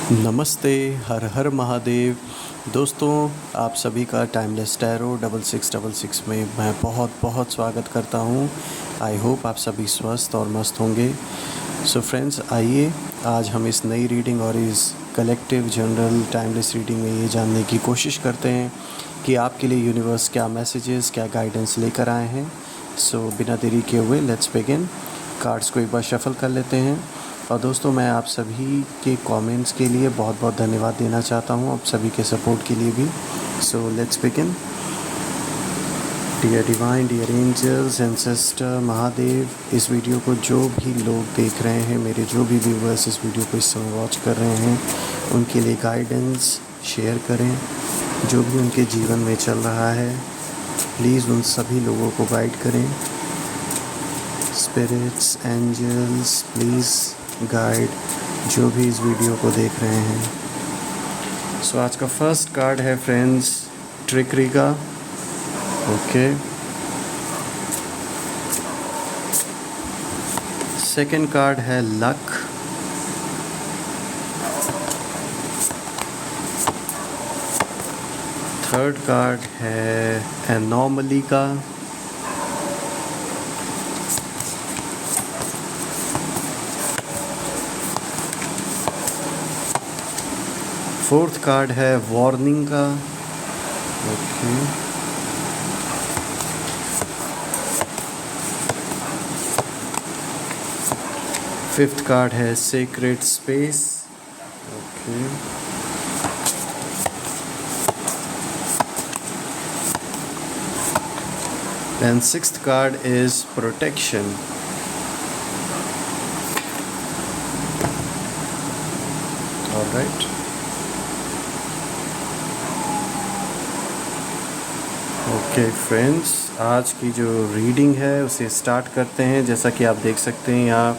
नमस्ते, हर हर महादेव। दोस्तों, आप सभी का टाइमलेस टैरो 6666 में मैं बहुत बहुत स्वागत करता हूं। आई होप आप सभी स्वस्थ और मस्त होंगे। सो फ्रेंड्स, आइए आज हम इस नई रीडिंग और इस कलेक्टिव जनरल टाइमलेस रीडिंग में ये जानने की कोशिश करते हैं कि आपके लिए यूनिवर्स क्या मैसेजेस, क्या गाइडेंस लेकर आए हैं। सो बिना देरी किए हुए लेट्स बिगिन। कार्ड्स को एक बार शफल कर लेते हैं। और दोस्तों, मैं आप सभी के कमेंट्स के लिए बहुत बहुत धन्यवाद देना चाहता हूं, आप सभी के सपोर्ट के लिए भी। So let's begin. Dear divine, dear angels, ancestor, Mahadev, इस वीडियो को जो भी लोग देख रहे हैं, मेरे जो भी व्यूवर्स इस वीडियो को इस समय वॉच कर रहे हैं, उनके लिए गाइडेंस शेयर करें। जो भी उनके जीवन में चल रहा है, प्लीज़ उन सभी लोगों को गाइड करें। स्पिरिट्स, एंजल्स, प्लीज़ गाइड जो भी इस वीडियो को देख रहे हैं। सो आज का फर्स्ट कार्ड है फ्रेंड्स, ट्रिकरी का। ओके, सेकंड कार्ड है लक। थर्ड कार्ड है एनॉमली का। फोर्थ कार्ड है वार्निंग का। ओके, फिफ्थ कार्ड है secret space. Okay, and sixth card is protection. Alright, okay friends, आज की जो रीडिंग है उसे स्टार्ट करते हैं। जैसा कि आप देख सकते हैं, यहाँ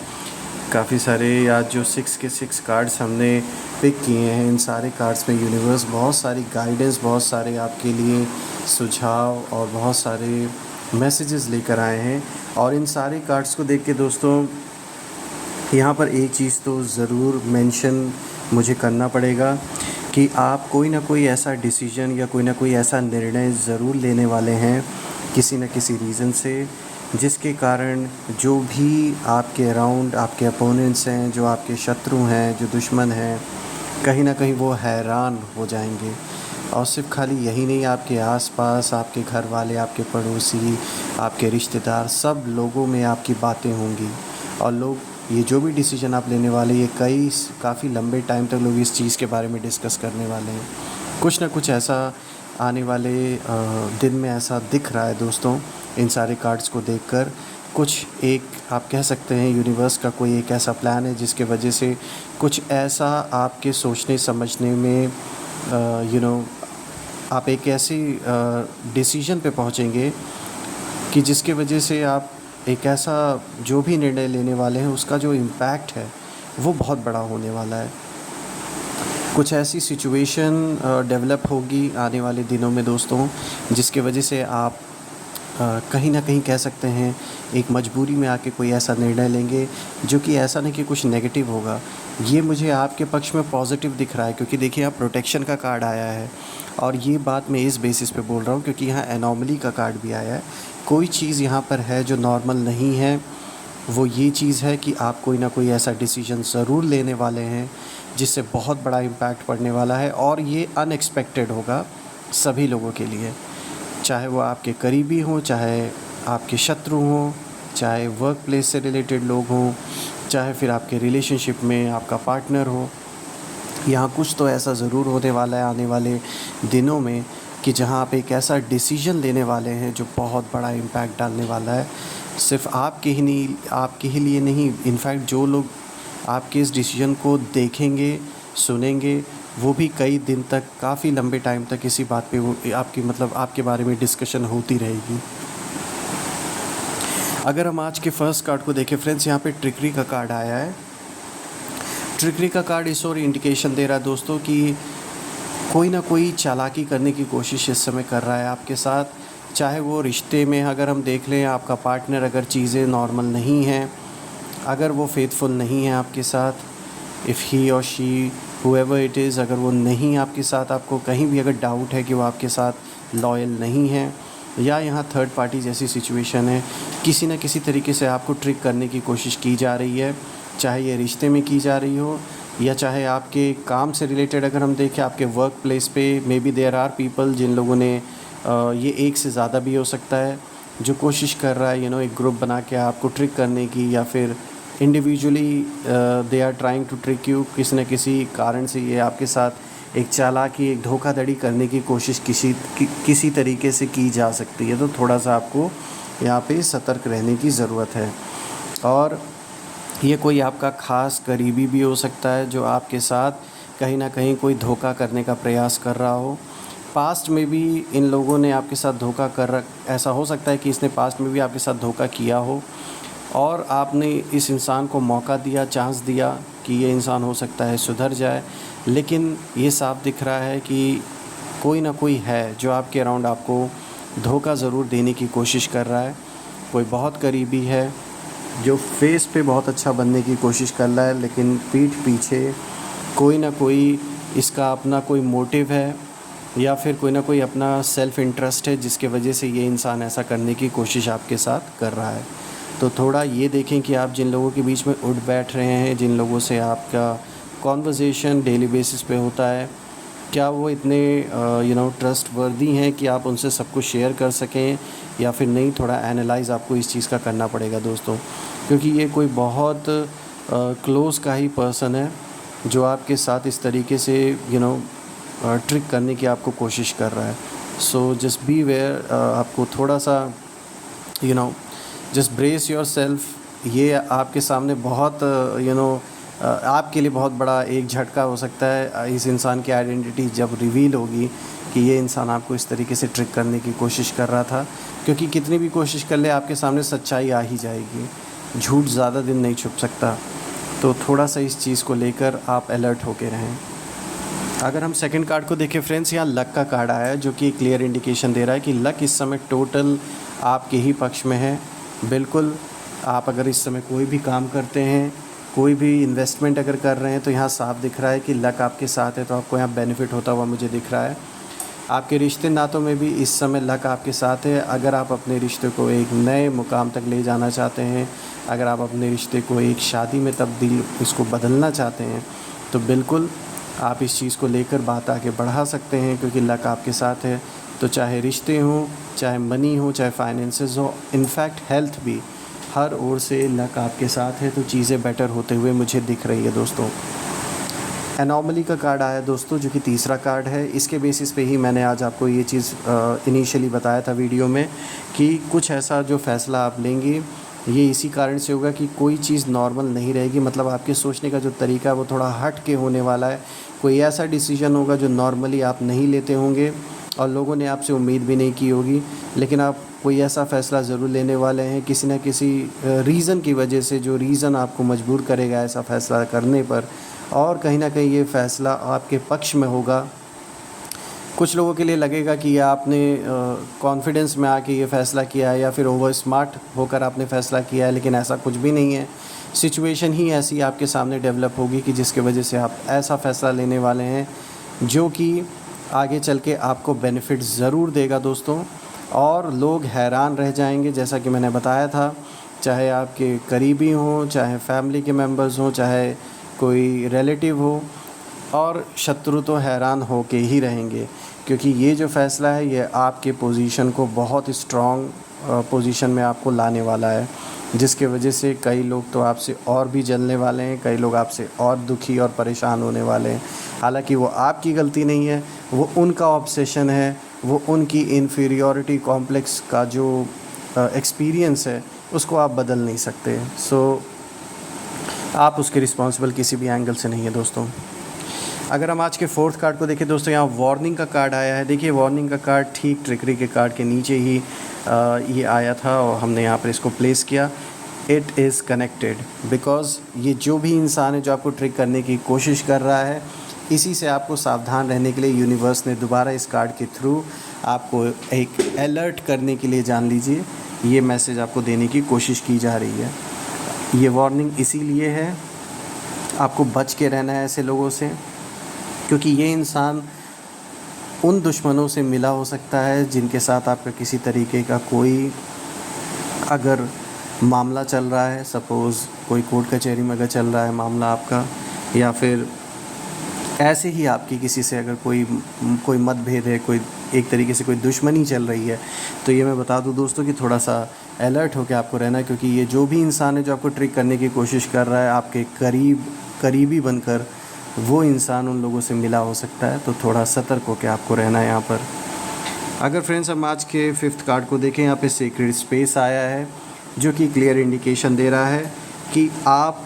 काफ़ी सारे आज जो 6 के 6 कार्ड्स हमने पिक किए हैं, इन सारे कार्ड्स में यूनिवर्स बहुत सारी गाइडेंस, बहुत सारे आपके लिए सुझाव और बहुत सारे मैसेजेस लेकर आए हैं। और इन सारे कार्ड्स को देख के दोस्तों, यहाँ पर एक चीज़ तो ज़रूर मेंशन मुझे करना पड़ेगा कि आप कोई ना कोई ऐसा डिसीजन या कोई ना कोई ऐसा निर्णय ज़रूर लेने वाले हैं किसी न किसी रीज़न से, जिसके कारण जो भी आपके अराउंड आपके अपोनेंट्स हैं, जो आपके शत्रु हैं, जो दुश्मन हैं, कहीं ना कहीं वो हैरान हो जाएंगे। और सिर्फ खाली यही नहीं, आपके आसपास आपके घर वाले, आपके पड़ोसी, आपके रिश्तेदार, सब लोगों में आपकी बातें होंगी। और लोग ये जो भी डिसीजन आप लेने वाले, ये काफ़ी लंबे टाइम तक लोग इस चीज़ के बारे में डिस्कस करने वाले हैं। कुछ ना कुछ ऐसा आने वाले दिन में ऐसा दिख रहा है दोस्तों, इन सारे कार्ड्स को देखकर। कुछ एक आप कह सकते हैं यूनिवर्स का कोई एक ऐसा प्लान है जिसके वजह से कुछ ऐसा आपके सोचने समझने में आप एक ऐसी डिसीजन पे पहुंचेंगे कि जिसके वजह से आप एक ऐसा जो भी निर्णय लेने वाले हैं उसका जो इम्पैक्ट है वो बहुत बड़ा होने वाला है। कुछ ऐसी सिचुएशन डेवलप होगी आने वाले दिनों में दोस्तों, जिसके वजह से आप कहीं ना कहीं कह सकते हैं एक मजबूरी में आके कोई ऐसा निर्णय लेंगे जो कि ऐसा नहीं कि कुछ नेगेटिव होगा। ये मुझे आपके पक्ष में पॉजिटिव दिख रहा है, क्योंकि देखिए यहाँ प्रोटेक्शन का कार्ड आया है। और ये बात मैं इस बेसिस पे बोल रहा हूँ क्योंकि यहाँ एनॉमली का कार्ड भी आया है। कोई चीज़ यहाँ पर है जो नॉर्मल नहीं है। वो ये चीज़ है कि आप कोई ना कोई ऐसा डिसीजन ज़रूर लेने वाले हैं जिससे बहुत बड़ा इम्पैक्ट पड़ने वाला है। और ये अनएक्सपेक्टेड होगा सभी लोगों के लिए, चाहे वो आपके करीबी हों, चाहे आपके शत्रु हों, चाहे वर्क प्लेस से रिलेटेड लोग हों, चाहे फिर आपके रिलेशनशिप में आपका पार्टनर हो। यहाँ कुछ तो ऐसा ज़रूर होने वाला है आने वाले दिनों में कि जहाँ आप एक ऐसा डिसीजन लेने वाले हैं जो बहुत बड़ा इम्पैक्ट डालने वाला है। सिर्फ आपके ही लिए नहीं, इनफैक्ट जो लोग आपके इस डिसीजन को देखेंगे, सुनेंगे, वो भी कई दिन तक, काफ़ी लंबे टाइम तक इसी बात पे वो आपके बारे में डिस्कशन होती रहेगी। अगर हम आज के फर्स्ट कार्ड को देखें फ्रेंड्स, यहाँ पे ट्रिकरी का कार्ड आया है। ट्रिकरी का कार्ड इस और इंडिकेशन दे रहा है दोस्तों कि कोई ना कोई चालाकी करने की कोशिश इस समय कर रहा है आपके साथ। चाहे वो रिश्ते में अगर हम देख लें, आपका पार्टनर अगर चीज़ें नॉर्मल नहीं हैं, अगर वो फेथफुल नहीं है आपके साथ, इफ़ ही और शी हुएवर इट इज़, अगर वो नहीं आपके साथ, आपको कहीं भी अगर डाउट है कि वो आपके साथ लॉयल नहीं है, या यहाँ थर्ड पार्टी जैसी सिचुएशन है, किसी न किसी तरीके से आपको ट्रिक करने की कोशिश की जा रही है, चाहे ये रिश्ते में की जा रही हो या चाहे आपके काम से रिलेटेड अगर हम देखें आपके वर्क प्लेस पे, may be there are people जिन लोगों ने ये एक से ज़्यादा भी हो सकता है, जो कोशिश कर रहा है एक ग्रुप बना के आपको ट्रिक करने की, या फिर individually they are trying to trick you, किसी न किसी कारण से ये आपके साथ एक चालाकी, एक धोखाधड़ी करने की कोशिश किसी तरीके से की जा सकती है। तो थोड़ा सा आपको यहाँ पे सतर्क रहने की ज़रूरत है। और ये कोई आपका ख़ास करीबी भी हो सकता है जो आपके साथ कहीं ना कहीं कोई धोखा करने का प्रयास कर रहा हो। पास्ट में भी इन लोगों ने आपके साथ धोखा ऐसा हो सकता है कि इसने पास्ट में भी आपके साथ धोखा किया हो और आपने इस इंसान को मौका दिया, चांस दिया कि ये इंसान हो सकता है सुधर जाए, लेकिन ये साफ दिख रहा है कि कोई ना कोई है जो आपके अराउंड आपको धोखा ज़रूर देने की कोशिश कर रहा है। कोई बहुत करीबी है जो फेस पे बहुत अच्छा बनने की कोशिश कर रहा है, लेकिन पीठ पीछे कोई ना कोई इसका अपना कोई मोटिव है या फिर कोई ना कोई अपना सेल्फ़ इंटरेस्ट है जिसके वजह से ये इंसान ऐसा करने की कोशिश आपके साथ कर रहा है। तो थोड़ा ये देखें कि आप जिन लोगों के बीच में उठ बैठ रहे हैं, जिन लोगों से आपका कॉन्वर्सेशन डेली बेसिस पे होता है, क्या वो इतने ट्रस्टवर्दी हैं कि आप उनसे सब कुछ शेयर कर सकें या फिर नहीं। थोड़ा एनालाइज़ आपको इस चीज़ का करना पड़ेगा दोस्तों, क्योंकि ये कोई बहुत क्लोज़ का ही पर्सन है जो आपके साथ इस तरीके से ट्रिक करने की आपको कोशिश कर रहा है। सो जस्ट बी वेयर, आपको थोड़ा सा जस्ट ब्रेस योर सेल्फ। ये आपके सामने बहुत आपके लिए बहुत बड़ा एक झटका हो सकता है इस इंसान की आइडेंटिटी जब रिवील होगी कि ये इंसान आपको इस तरीके से ट्रिक करने की कोशिश कर रहा था, क्योंकि कितनी भी कोशिश कर ले आपके सामने सच्चाई आ ही जाएगी। झूठ ज़्यादा दिन नहीं छुप सकता। तो थोड़ा सा इस चीज़ को लेकर आप अलर्ट होके रहें। अगर हम सेकंड कार्ड को देखें फ्रेंड्स, यहाँ लक का कार्ड आया है जो कि क्लियर इंडिकेशन दे रहा है कि लक इस समय टोटल आपके ही पक्ष में है। बिल्कुल, आप अगर इस समय कोई भी काम करते हैं, कोई भी इन्वेस्टमेंट अगर कर रहे हैं, तो यहाँ साफ दिख रहा है कि लक आपके साथ है, तो आपको यहाँ बेनिफिट होता हुआ मुझे दिख रहा है। आपके रिश्ते नातों में भी इस समय लक आपके साथ है। अगर आप अपने रिश्ते को एक नए मुकाम तक ले जाना चाहते हैं, अगर आप अपने रिश्ते को एक शादी में तब्दील इसको बदलना चाहते हैं, तो बिल्कुल आप इस चीज़ को लेकर बात आगे बढ़ा सकते हैं, क्योंकि लक आपके साथ है। तो चाहे रिश्ते हों, चाहे मनी हो, चाहे फाइनेंसेस हो, इनफैक्ट हेल्थ भी, हर ओर से लक आपके साथ है। तो चीज़ें बेटर होते हुए मुझे दिख रही है दोस्तों। एनॉमली का कार्ड आया दोस्तों, जो कि तीसरा कार्ड है। इसके बेसिस पे ही मैंने आज आपको ये चीज़ इनिशियली बताया था वीडियो में कि कुछ ऐसा जो फ़ैसला आप लेंगे ये इसी कारण से होगा कि कोई चीज़ नॉर्मल नहीं रहेगी। मतलब आपके सोचने का जो तरीका है वो थोड़ा हट के होने वाला है। कोई ऐसा डिसीजन होगा जो नॉर्मली आप नहीं लेते होंगे और लोगों ने आपसे उम्मीद भी नहीं की होगी, लेकिन आप कोई ऐसा फ़ैसला ज़रूर लेने वाले हैं किसी न किसी रीज़न की वजह से, जो रीज़न आपको मजबूर करेगा ऐसा फ़ैसला करने पर, और कहीं ना कहीं ये फ़ैसला आपके पक्ष में होगा। कुछ लोगों के लिए लगेगा कि ये आपने कॉन्फिडेंस में आके ये फ़ैसला किया है या फिर ओवर स्मार्ट होकर आपने फ़ैसला किया है, लेकिन ऐसा कुछ भी नहीं है। सिचुएशन ही ऐसी आपके सामने डेवलप होगी कि जिसके वजह से आप ऐसा फ़ैसला लेने वाले हैं जो कि आगे चल के आपको बेनिफिट ज़रूर देगा दोस्तों। और लोग हैरान रह जाएंगे, जैसा कि मैंने बताया था, चाहे आपके करीबी हों, चाहे फैमिली के मेंबर्स हों, चाहे कोई रिलेटिव हो, और शत्रु तो हैरान होके ही रहेंगे, क्योंकि ये जो फ़ैसला है ये आपके पोजीशन को बहुत स्ट्रॉन्ग पोजीशन में आपको लाने वाला है, जिसके वजह से कई लोग तो आपसे और भी जलने वाले हैं, कई लोग आपसे और दुखी और परेशान होने वाले हैं। हालांकि वो आपकी गलती नहीं है, वो उनका ऑब्सेशन है, वो उनकी इन्फीरियॉरिटी कॉम्प्लेक्स का जो एक्सपीरियंस है उसको आप बदल नहीं सकते। सो आप उसके रिस्पॉन्सिबल किसी भी एंगल से नहीं है दोस्तों। अगर हम आज के फोर्थ कार्ड को देखें दोस्तों, यहाँ वार्निंग का कार्ड आया है। देखिए, वार्निंग का कार्ड ठीक ट्रिकरी के कार्ड के नीचे ही ये आया था और हमने यहाँ पर इसको प्लेस किया। इट इज़ कनेक्टेड, बिकॉज़ ये जो भी इंसान है जो आपको ट्रिक करने की कोशिश कर रहा है, इसी से आपको सावधान रहने के लिए यूनिवर्स ने दोबारा इस कार्ड के थ्रू आपको एक अलर्ट करने के लिए, जान लीजिए, ये मैसेज आपको देने की कोशिश की जा रही है। ये वार्निंग इसीलिए है आपको बच के रहना है ऐसे लोगों से, क्योंकि ये इंसान उन दुश्मनों से मिला हो सकता है जिनके साथ आपका किसी तरीके का कोई अगर मामला चल रहा है, सपोज़ कोई कोर्ट कचहरी में अगर चल रहा है मामला आपका, या फिर ऐसे ही आपकी किसी से अगर कोई मतभेद है, कोई एक तरीके से कोई दुश्मनी चल रही है, तो ये मैं बता दूं दोस्तों कि थोड़ा सा अलर्ट होकर आपको रहना है, क्योंकि ये जो भी इंसान है जो आपको ट्रिक करने की कोशिश कर रहा है आपके करीबी बनकर, वो इंसान उन लोगों से मिला हो सकता है। तो थोड़ा सतर्क होकर आपको रहना है यहाँ पर। अगर फ्रेंड्स हम आज के 5th कार्ड को देखें, यहाँ पे सीक्रेट स्पेस आया है, जो कि क्लियर इंडिकेशन दे रहा है कि आप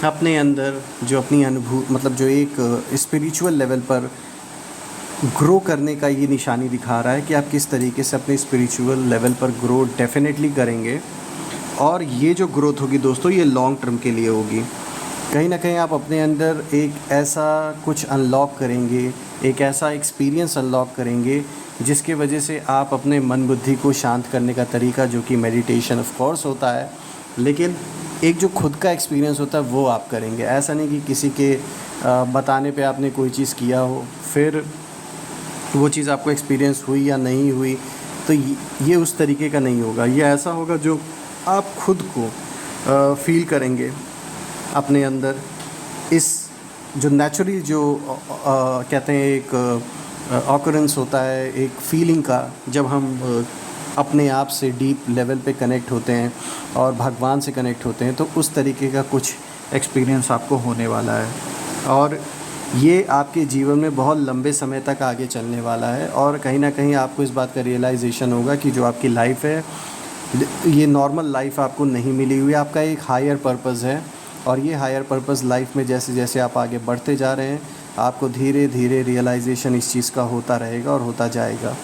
अपने अंदर जो अपनी मतलब जो एक स्पिरिचुअल लेवल पर ग्रो करने का ये निशानी दिखा रहा है कि आप किस तरीके से अपने स्पिरिचुअल लेवल पर ग्रो डेफिनेटली करेंगे। और ये जो ग्रोथ होगी दोस्तों, ये लॉन्ग टर्म के लिए होगी। कहीं ना कहीं आप अपने अंदर एक ऐसा कुछ अनलॉक करेंगे, एक ऐसा एक्सपीरियंस अनलॉक करेंगे जिसके वजह से आप अपने मन बुद्धि को शांत करने का तरीका, जो कि मेडिटेशन ऑफ कोर्स होता है, लेकिन एक जो खुद का एक्सपीरियंस होता है वो आप करेंगे। ऐसा नहीं कि किसी के बताने पे आपने कोई चीज़ किया हो, फिर वो चीज़ आपको एक्सपीरियंस हुई या नहीं हुई, तो ये उस तरीके का नहीं होगा। ये ऐसा होगा जो आप खुद को फील करेंगे अपने अंदर। इस जो नेचुरली जो कहते हैं एक ऑकरेंस होता है एक फीलिंग का, जब हम अपने आप से डीप लेवल पे कनेक्ट होते हैं और भगवान से कनेक्ट होते हैं, तो उस तरीके का कुछ एक्सपीरियंस आपको होने वाला है। और ये आपके जीवन में बहुत लंबे समय तक आगे चलने वाला है। और कहीं ना कहीं आपको इस बात का रियलाइजेशन होगा कि जो आपकी लाइफ है, ये नॉर्मल लाइफ आपको नहीं मिली हुई, आपका एक हायर पर्पज़ है। और ये हायर पर्पज़ लाइफ में जैसे जैसे आप आगे बढ़ते जा रहे हैं, आपको धीरे धीरे रियलाइजेशन इस चीज़ का होता रहेगा और होता जाएगा।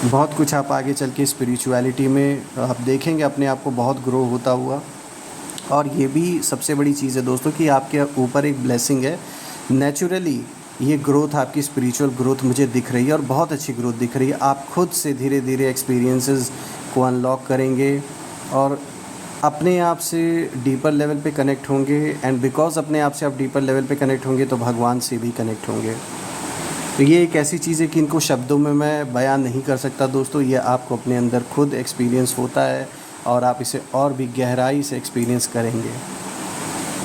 बहुत कुछ आप आगे चल के स्पिरिचुअलिटी में आप देखेंगे अपने आप को बहुत ग्रो होता हुआ। और ये भी सबसे बड़ी चीज़ है दोस्तों कि आपके ऊपर एक ब्लेसिंग है। नेचुरली ये ग्रोथ, आपकी स्पिरिचुअल ग्रोथ मुझे दिख रही है और बहुत अच्छी ग्रोथ दिख रही है। आप खुद से धीरे धीरे एक्सपीरियंसेस को अनलॉक करेंगे और अपने आप से डीपर लेवल पे कनेक्ट होंगे। एंड बिकॉज अपने आप से आप डीपर लेवल पे कनेक्ट होंगे तो भगवान से भी कनेक्ट होंगे। तो ये एक ऐसी चीज़ है कि इनको शब्दों में मैं बयान नहीं कर सकता दोस्तों, ये आपको अपने अंदर खुद एक्सपीरियंस होता है और आप इसे और भी गहराई से एक्सपीरियंस करेंगे।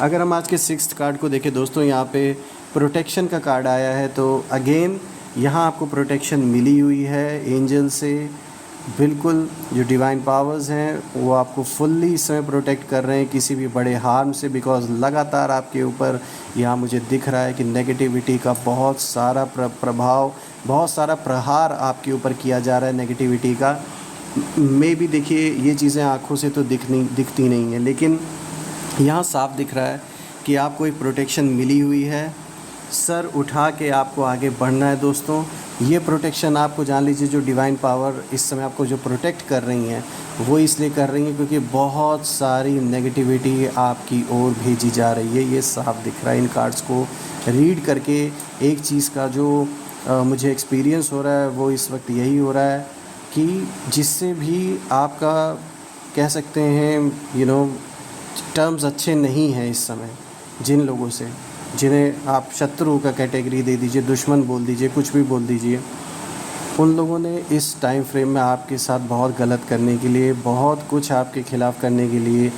अगर हम आज के 6th कार्ड को देखें दोस्तों, यहाँ पे प्रोटेक्शन का कार्ड आया है। तो अगेन यहाँ आपको प्रोटेक्शन मिली हुई है एंजल से। बिल्कुल जो डिवाइन पावर्स हैं वो आपको फुल्ली इस समय प्रोटेक्ट कर रहे हैं किसी भी बड़े हार्म से। बिकॉज़ लगातार आपके ऊपर यहाँ मुझे दिख रहा है कि नेगेटिविटी का बहुत सारा प्रभाव, बहुत सारा प्रहार आपके ऊपर किया जा रहा है नेगेटिविटी का। मे भी देखिए ये चीज़ें आँखों से तो दिखती नहीं है, लेकिन यहाँ साफ दिख रहा है कि आपको एक प्रोटेक्शन मिली हुई है। सर उठा के आपको आगे बढ़ना है दोस्तों। ये प्रोटेक्शन आपको जान लीजिए, जो डिवाइन पावर इस समय आपको जो प्रोटेक्ट कर रही हैं वो इसलिए कर रही हैं क्योंकि बहुत सारी नेगेटिविटी आपकी ओर भेजी जा रही है। ये साफ दिख रहा है इन कार्ड्स को रीड करके। एक चीज़ का जो मुझे एक्सपीरियंस हो रहा है वो इस वक्त यही हो रहा है कि जिससे भी आपका कह सकते हैं टर्म्स अच्छे नहीं हैं इस समय, जिन लोगों से जिन्हें आप शत्रु का कैटेगरी दे दीजिए, दुश्मन बोल दीजिए, कुछ भी बोल दीजिए, उन लोगों ने इस टाइम फ्रेम में आपके साथ बहुत गलत करने के लिए, बहुत कुछ आपके ख़िलाफ़ करने के लिए,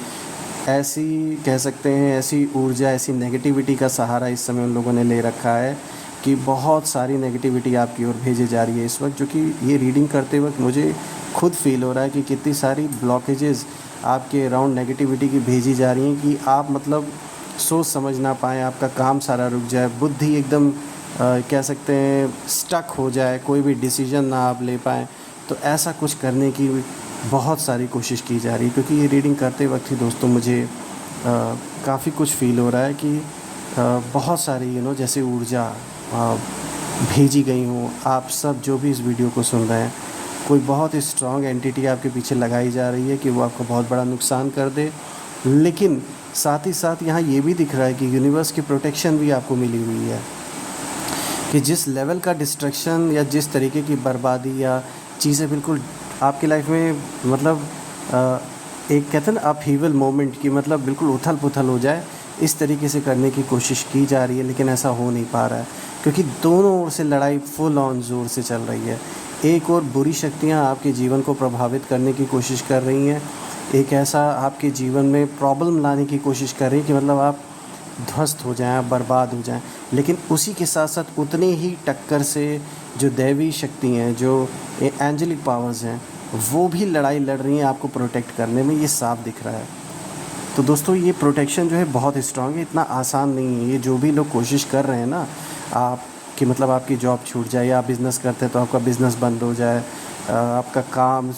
ऐसी कह सकते हैं ऐसी ऊर्जा, ऐसी नेगेटिविटी का सहारा इस समय उन लोगों ने ले रखा है कि बहुत सारी नेगेटिविटी आपकी ओर भेजी जा रही है इस वक्त। जो कि ये रीडिंग करते वक्त मुझे खुद फील हो रहा है कि कितनी सारी ब्लॉकेजेस आपके अराउंड नेगेटिविटी की भेजी जा रही हैं कि आप मतलब सोच समझ ना पाएँ, आपका काम सारा रुक जाए, बुद्धि एकदम कह सकते हैं स्टक हो जाए, कोई भी डिसीजन ना आप ले पाएँ। तो ऐसा कुछ करने की बहुत सारी कोशिश की जा रही है। क्योंकि ये रीडिंग करते वक्त ही दोस्तों मुझे काफ़ी कुछ फ़ील हो रहा है कि बहुत सारी जैसे ऊर्जा भेजी गई हूँ। आप सब जो भी इस वीडियो को सुन रहे हैं, कोई बहुत ही स्ट्रॉन्ग एंटिटी आपके पीछे लगाई जा रही है कि वो आपको बहुत बड़ा नुकसान कर दे। लेकिन साथ ही साथ यहाँ ये भी दिख रहा है कि यूनिवर्स की प्रोटेक्शन भी आपको मिली हुई है कि जिस लेवल का डिस्ट्रक्शन या जिस तरीके की बर्बादी या चीज़ें बिल्कुल आपकी लाइफ में मतलब एक कहते हैं ना अपहीवल मोमेंट की, मतलब बिल्कुल उथल पुथल हो जाए, इस तरीके से करने की कोशिश की जा रही है, लेकिन ऐसा हो नहीं पा रहा है क्योंकि दोनों ओर से लड़ाई फुल ऑन ज़ोर से चल रही है। एक और बुरी शक्तियाँ आपके जीवन को प्रभावित करने की कोशिश कर रही हैं, एक ऐसा आपके जीवन में प्रॉब्लम लाने की कोशिश कर रही है कि मतलब आप ध्वस्त हो जाएं, आप बर्बाद हो जाएं। लेकिन उसी के साथ साथ उतने ही टक्कर से जो दैवी शक्ति हैं, जो एंजेलिक पावर्स हैं, वो भी लड़ाई लड़ रही हैं आपको प्रोटेक्ट करने में, ये साफ दिख रहा है। तो दोस्तों ये प्रोटेक्शन जो है बहुत स्ट्रांग है, इतना आसान नहीं है। ये जो भी लोग कोशिश कर रहे हैं ना, आप कि मतलब आपकी जॉब छूट जाए या आप बिज़नेस करते हैं तो आपका बिज़नेस बंद हो जाए, आपका काम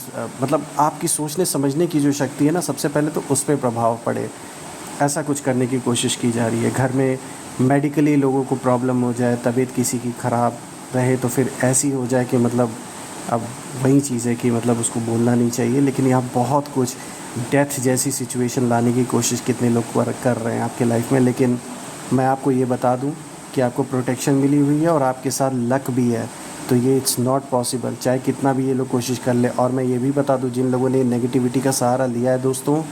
मतलब आपकी सोचने समझने की जो शक्ति है ना, सबसे पहले तो उस पे प्रभाव पड़े, ऐसा कुछ करने की कोशिश की जा रही है। घर में मेडिकली लोगों को प्रॉब्लम हो जाए, तबीयत किसी की ख़राब रहे तो फिर ऐसी हो जाए कि मतलब अब वही चीज़ है कि मतलब उसको बोलना नहीं चाहिए, लेकिन यहाँ बहुत कुछ डेथ जैसी सिचुएशन लाने की कोशिश कितने लोग कर रहे हैं आपके लाइफ में। लेकिन मैं आपको ये बता दूं कि आपको प्रोटेक्शन मिली हुई है और आपके साथ लक भी है, तो ये इट्स नॉट पॉसिबल चाहे कितना भी ये लोग कोशिश कर ले। और मैं ये भी बता दूं, जिन लोगों ने नेगेटिविटी का सहारा लिया है दोस्तों,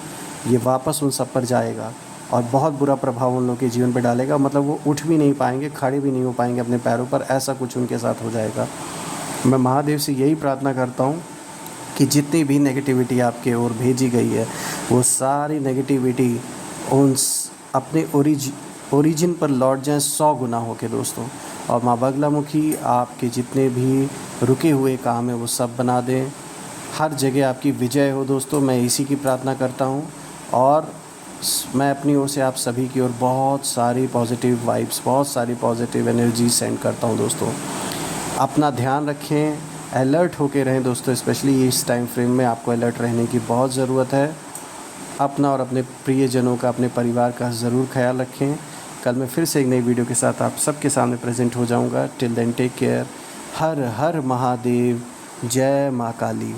ये वापस उन सब पर जाएगा और बहुत बुरा प्रभाव उन लोगों के जीवन पर डालेगा। मतलब वो उठ भी नहीं पाएंगे, खड़े भी नहीं हो पाएंगे अपने पैरों पर, ऐसा कुछ उनके साथ हो जाएगा। मैं महादेव से यही प्रार्थना करता हूँ कि जितनी भी नेगेटिविटी आपके ओर भेजी गई है, वो सारी नेगेटिविटी उन अपने ओरिजिन पर लौट जाएं 100 गुना होके दोस्तों। और माँ बगलामुखी आपके जितने भी रुके हुए काम हैं वो सब बना दें, हर जगह आपकी विजय हो दोस्तों। मैं इसी की प्रार्थना करता हूँ और मैं अपनी ओर से आप सभी की ओर बहुत सारी पॉजिटिव वाइब्स, बहुत सारी पॉजिटिव एनर्जी सेंड करता हूँ दोस्तों। अपना ध्यान रखें, अलर्ट होके रहें दोस्तों, स्पेशली इस टाइम फ्रेम में आपको अलर्ट रहने की बहुत ज़रूरत है। अपना और अपने प्रियजनों का, अपने परिवार का ज़रूर ख्याल रखें। कल मैं फिर से एक नई वीडियो के साथ आप सबके सामने प्रेजेंट हो जाऊंगा। Till then take care. हर हर महादेव, जय माँ काली।